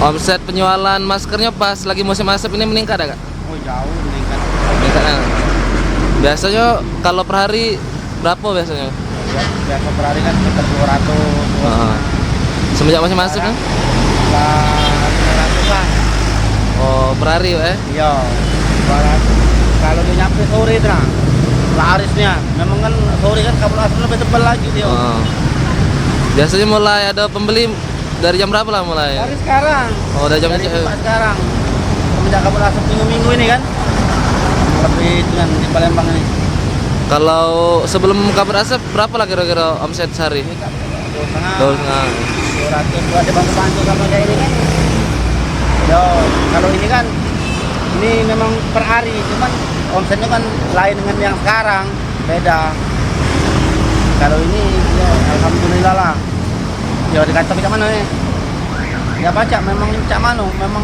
Omset penjualan maskernya pas lagi musim asap ini meningkat ada, Kak? Oh jauh meningkat. Meningkat. Biasanya kalau per hari berapa biasanya? Biasa per hari kan sekitar 200. Ah. Semenjak musim asap kan? Lah 200 lah. Oh, per hari ya? Iya. 200. Kalau dia nyampe sore itu nah, larisnya. Memang kan sore kan kabut asap lebih tebal lagi dia. Oh. Biasanya mulai ada pembeli dari jam berapa lah mulai? Dari sekarang. Oh, dari jam Dari sekarang. Semenjak kabut asap minggu-minggu ini kan. Lebih dengan di Palembang ini. Kalau sebelum kabut asap berapa lah kira-kira omset sehari? 2,5. 2,5. 200 buat dibantu-bantu sama kayak ini kan. Yo, kalau ini kan ini memang per hari, cuman omsetnya kan lain dengan yang sekarang, beda. Kalau ini ya alhamdulillah lah. Ya dikata cak mana nih? Ya baca memang cak mano, memang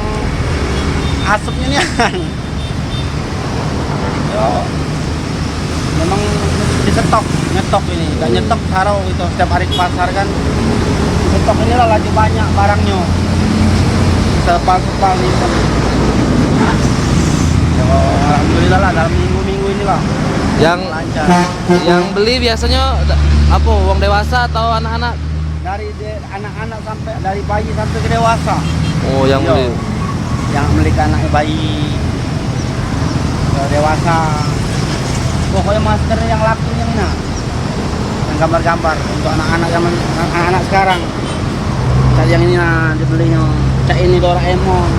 asapnya nih. Yo, memang disetok, nyetok ini, gak nyetok sarau itu setiap hari ke pasar kan. Stok ini lah lagi banyak barangnya. Sepal-sepal nih. Ya, alhamdulillah lah dalam minggu-minggu inilah. Yang Lancar. yang beli biasanya apa? Uang dewasa atau anak-anak? Dari anak-anak sampai dari bayi sampai ke dewasa. Oh, yang Yo, beli. yang beli ke anak bayi ke dewasa. Pokoknya masker yang laku yang ini. Yang gambar-gambar untuk anak-anak zaman anak-anak sekarang. Cak yang ini nah dibelinya. Cak ini Doraemon.